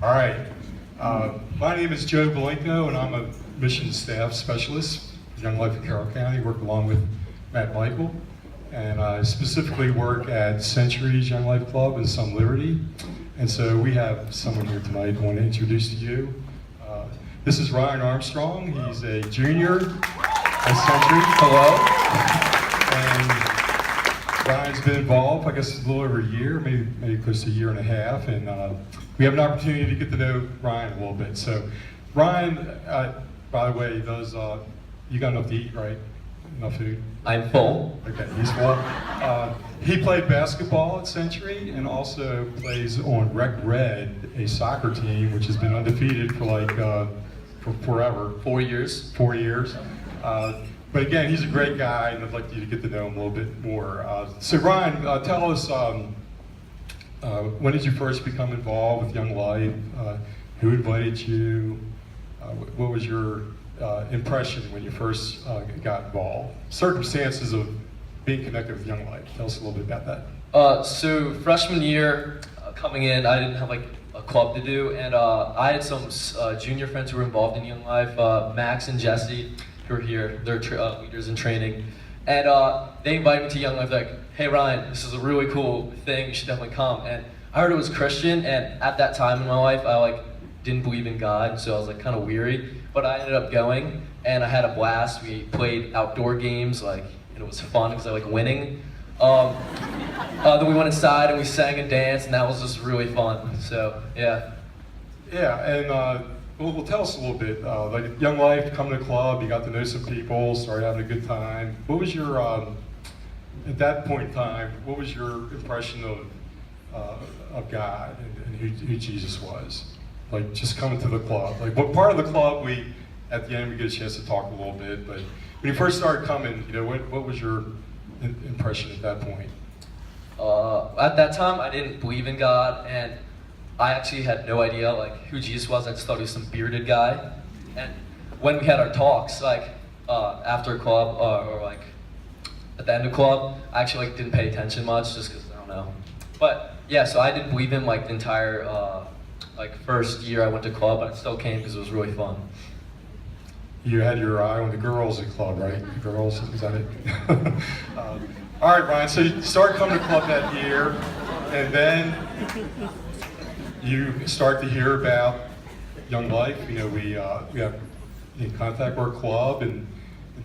All right. My name is Joe Belenko, and I'm a mission staff specialist at Young Life in Carroll County. Work along with Matt Michael, and I specifically work at Century's Young Life Club and Some Liberty. And so we have someone here tonight I want to introduce to you. This is Ryan Armstrong. He's a junior at Century. Hello. And Ryan's been involved, I guess, a little over a year, maybe close to a year and a half. And we have an opportunity to get to know Ryan a little bit. So Ryan, by the way, does you got enough to eat, right? Enough food? I'm full. Okay, he's full. He played basketball at Century and also plays on Rec Red, a soccer team which has been undefeated for like for forever. 4 years. 4 years. But again, he's a great guy, and I'd like you to get to know him a little bit more. So Ryan, tell us, when did you first become involved with Young Life? Who invited you? What was your impression when you first got involved? Circumstances of being connected with Young Life. Tell us a little bit about that. So freshman year, coming in, I didn't have like a club to do, and I had some junior friends who were involved in Young Life, Max and Jesse, who are here. They're leaders in training, and they invited me to Young Life. Like, hey Ryan, this is a really cool thing. You should definitely come. And I heard it was Christian, and at that time in my life, I didn't believe in God, so I was kind of weary. But I ended up going, and I had a blast. We played outdoor games, and it was fun because I like winning. Then we went inside and we sang and danced, and that was just really fun. So yeah. Yeah, and well, tell us a little bit. Like Young Life, come to the club, you got to know some people, started having a good time. What was your at that point in time? What was your impression of God and who Jesus was? Like just coming to the club. Like what part of the club at the end we get a chance to talk a little bit. But when you first started coming, what was your impression at that point? At that time, I didn't believe in God, and I actually had no idea who Jesus was. I just thought he was some bearded guy. And when we had our talks, after club or at the end of club, I actually didn't pay attention much, just because I don't know. But yeah, so I didn't believe him the entire first year I went to club, but I still came because it was really fun. You had your eye on the girls at club, right? The girls, is that it? All right, Ryan, so you started coming to club that year, and then you start to hear about Young Life. We have in contact our club, and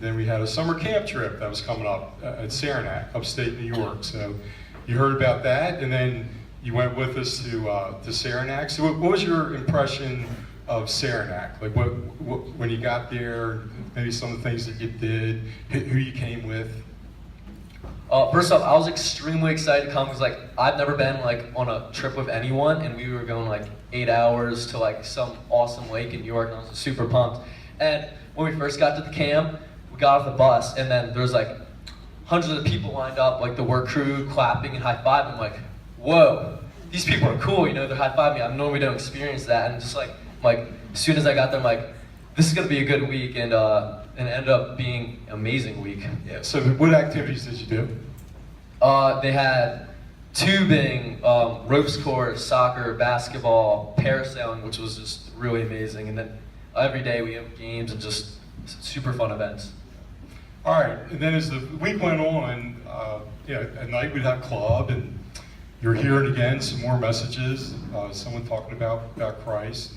then we had a summer camp trip that was coming up at Saranac, upstate New York. So you heard about that, and then you went with us to Saranac. So what was your impression of Saranac? What when you got there, maybe some of the things that you did, who you came with? First off, I was extremely excited to come because I've never been on a trip with anyone, and we were going 8 hours to some awesome lake in New York, and I was super pumped. And when we first got to the camp, we got off the bus, and then there's hundreds of people lined up, the work crew clapping and high-fiving. I'm like, whoa, these people are cool, they're high-fiving me. I normally don't experience that, and just as soon as I got there, I'm like, this is gonna be a good week, and it ended up being an amazing week. Yeah. So what activities did you do? They had tubing, ropes course, soccer, basketball, parasailing, which was just really amazing, and then every day we have games and just super fun events. All right, and then as the week went on, at night we'd have club, and you're hearing again some more messages, someone talking about Christ.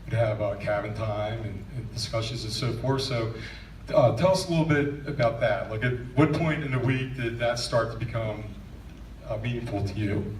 We'd have cabin time and discussions and so forth. So tell us a little bit about that. At what point in the week did that start to become meaningful to you?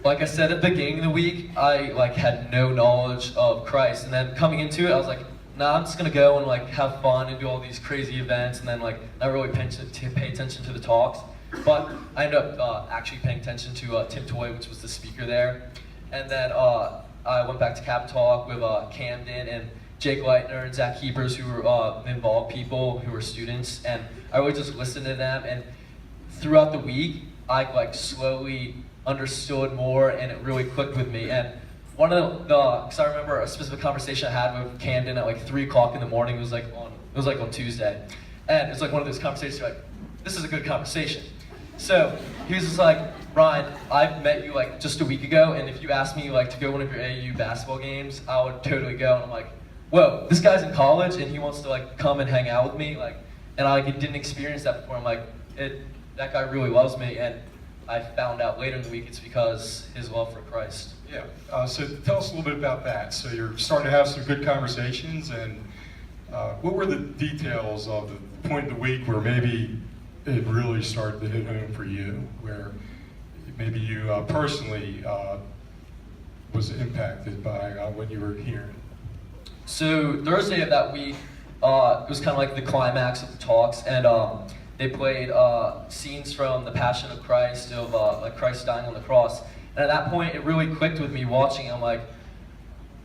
Like I said at the beginning of the week, I had no knowledge of Christ, and then coming into it, I was like, nah, I'm just gonna go and have fun and do all these crazy events, and then not really pay attention to the talks. But I ended up actually paying attention to Tim Toy, which was the speaker there, and then I went back to Cap Talk with Camden and Jake Leitner and Zach Keepers, who were involved people who were students, and I really just listened to them. And throughout the week, I slowly understood more, and it really clicked with me. And one of because I remember a specific conversation I had with Camden at 3 o'clock in the morning. It was on Tuesday, and it's one of those conversations this is a good conversation. So he was just Ryan, I met you like just a week ago, and if you asked me like to go to one of your AU basketball games, I would totally go. And I'm like, whoa, this guy's in college and he wants to like come and hang out with me, like, and I like, didn't experience that before. I'm like, that guy really loves me, and I found out later in the week it's because his love for Christ. Yeah. So tell us a little bit about that. So you're starting to have some good conversations, and what were the details of the point of the week where maybe it really started to hit home for you, where maybe you personally was impacted by what you were hearing? So Thursday of that week, it was kind of like the climax of the talks, and they played scenes from the Passion of Christ, of like Christ dying on the cross. And at that point, it really clicked with me watching. I'm like,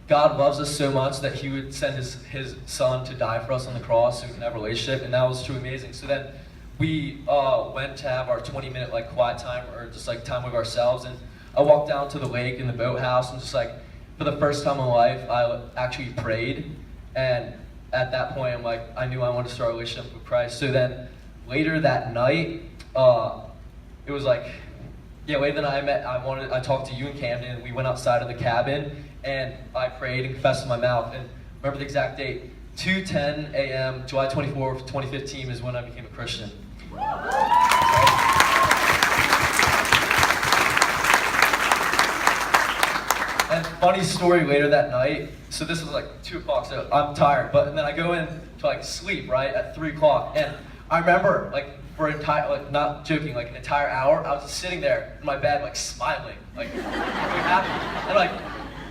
God loves us so much that He would send His Son to die for us on the cross so we can have a relationship, and that was truly amazing. So then we went to have our 20-minute like quiet time, or just like time with ourselves, and I walked down to the lake in the boathouse, and just like for the first time in my life, I actually prayed. And at that point, I'm like, I knew I wanted to start a relationship with Christ. So then later that night, it was like, yeah, later that I talked to you in Camden, and we went outside of the cabin, and I prayed and confessed with my mouth. And remember the exact date, 2:10 a.m., July 24th, 2015 is when I became a Christian. And funny story, later that night, so this was like 2 o'clock, so I'm tired, and then I go in to like sleep, right, at 3 o'clock, and I remember like for an entire, like not joking, like an entire hour, I was just sitting there in my bed like smiling, like really happy, and like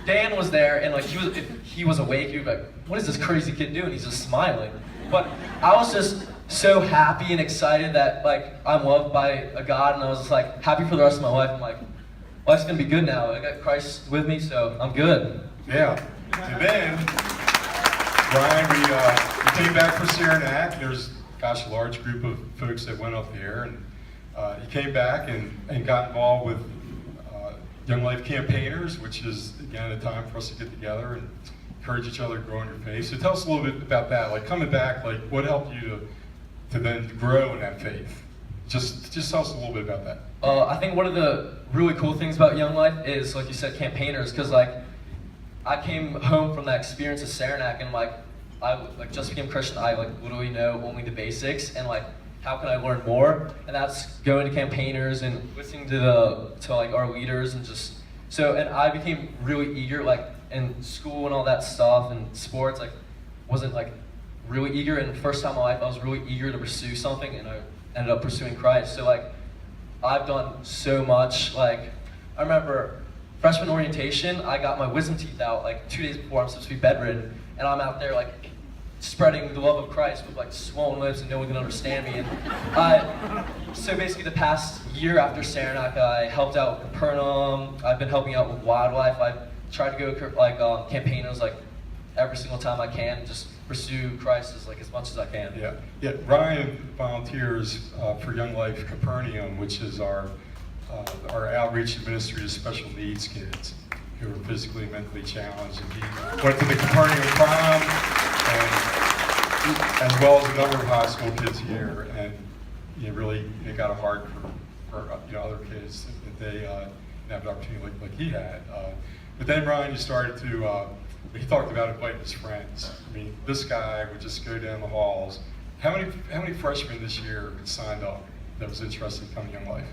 Dan was there, and like if he was awake, he would be like, what is this crazy kid doing? He's just smiling. But I was just so happy and excited that like I'm loved by a God, and I was just like happy for the rest of my life. I'm like, life's gonna be good now. I got Christ with me, so I'm good. Yeah. And then, Brian, we came back for Saranac. There's, gosh, a large group of folks that went up there, and he came back and got involved with Young Life Campaigners, which is, again, a time for us to get together and encourage each other to grow in your faith. So tell us a little bit about that. Like, coming back, like, what helped you to then grow in that faith? Just tell us a little bit about that. I think one of the really cool things about Young Life is, like you said, campaigners, because like I came home from that experience of Saranac, and like I like just became Christian. I like literally know only the basics, and like how can I learn more? And that's going to campaigners and listening to like our leaders, and just so. And I became really eager, like in school and all that stuff, and sports. Like wasn't like really eager. And the first time in my life, I was really eager to pursue something, and I ended up pursuing Christ. So like I've done so much. Like I remember freshman orientation, I got my wisdom teeth out like 2 days before I'm supposed to be bedridden, and I'm out there like spreading the love of Christ with like swollen lips, and no one can understand me. And so basically the past year after Saranac, I helped out with Capernaum. I've been helping out with wildlife. I've tried to go like campaigners like every single time I can, just pursue Christ as much as I can. Yeah. Ryan volunteers for Young Life Capernaum, which is our outreach and ministry to special needs kids who are physically and mentally challenged. And he went to the Capernaum prom, and as well as a number of high school kids here, and really got a heart for other kids that they have an opportunity like he had. But then Ryan, you started to. He talked about inviting his friends. I mean, this guy would just go down the halls. How many freshmen this year signed up that was interested in coming to Young Life?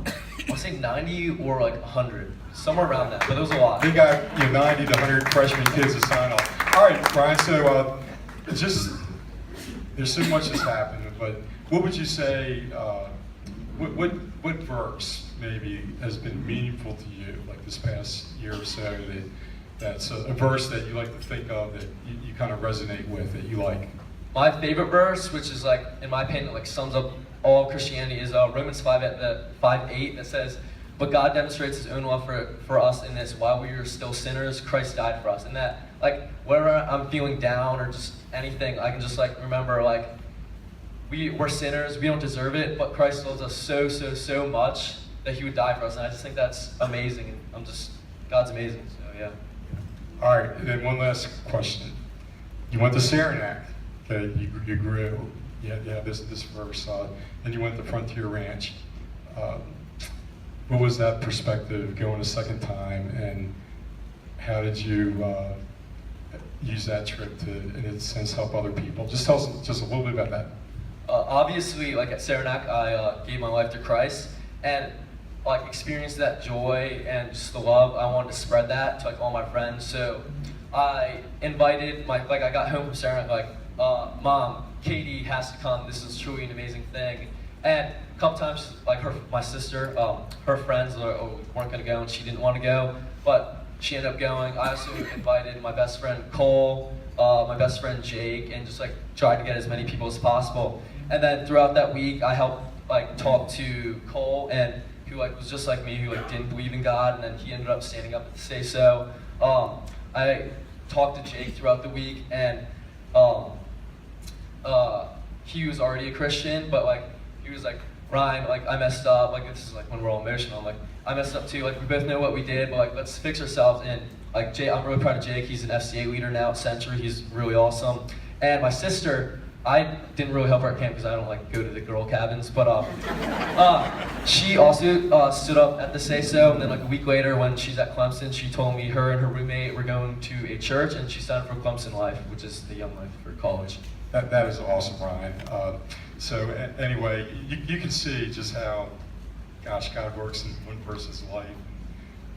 I would say 90 or like 100, somewhere around that, but it was a lot. They got 90 to 100 freshman kids to sign up. All right, Brian. So there's so much that's happened, but what would you say? What verse maybe has been meaningful to you, like this past year or so? That's a verse that you like to think of, that you kind of resonate with, that you like. My favorite verse, which is like, in my opinion, like sums up all Christianity, is Romans 5:8 that says, "But God demonstrates His own love for us in this: while we were still sinners, Christ died for us." And that, like, whenever I'm feeling down or just anything, I can just like remember like we're sinners, we don't deserve it, but Christ loves us so much that He would die for us. And I just think that's amazing. And God's amazing. So yeah. All right, and then one last question. You went to Saranac, okay, you grew, you had this verse, and you went to Frontier Ranch. what was that perspective going a second time, and how did you use that trip to, in a sense, help other people? Just tell us just a little bit about that. Obviously, like at Saranac, I gave my life to Christ, and like experienced that joy and just the love. I wanted to spread that to like all my friends. So I invited I got home from Saranac, like, Mom, Katie has to come. This is truly an amazing thing. And a couple times, like my sister, her friends weren't gonna go, and she didn't want to go, but she ended up going. I also invited my best friend Cole, my best friend Jake, and just like tried to get as many people as possible. And then throughout that week, I helped like talk to Cole, and who like was just like me, who like didn't believe in God, and then he ended up standing up to say so. I talked to Jake throughout the week, and he was already a Christian, but like he was like, Ryan, like I messed up. Like this is like when we're all emotional. I'm like, I messed up too. Like we both know what we did, but like let's fix ourselves. And like Jake, I'm really proud of Jake. He's an FCA leader now at Century. He's really awesome. And my sister, I didn't really help her at camp because I don't like go to the girl cabins, but she also stood up at the Say So, and then like a week later when she's at Clemson, she told me her and her roommate were going to a church, and she signed up for Clemson Life, which is the Young Life for college. That is awesome, Ryan. Anyway, you can see just how, gosh, God works in one person's life.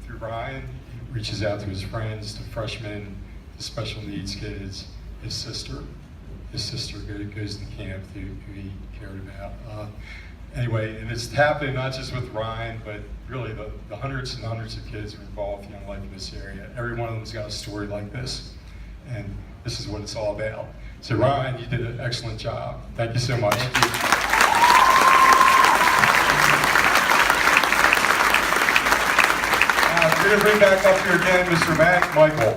Through Ryan, he reaches out to his friends, to freshmen, to special needs kids, his sister. His sister goes to camp who he cared about. Anyway, and it's happening not just with Ryan, but really the hundreds and hundreds of kids who are involved in Young Life in this area. Every one of them's got a story like this, and this is what it's all about. So Ryan, you did an excellent job. Thank you so much. Thank you. We're going to bring back up here again Mr. Matt Michael.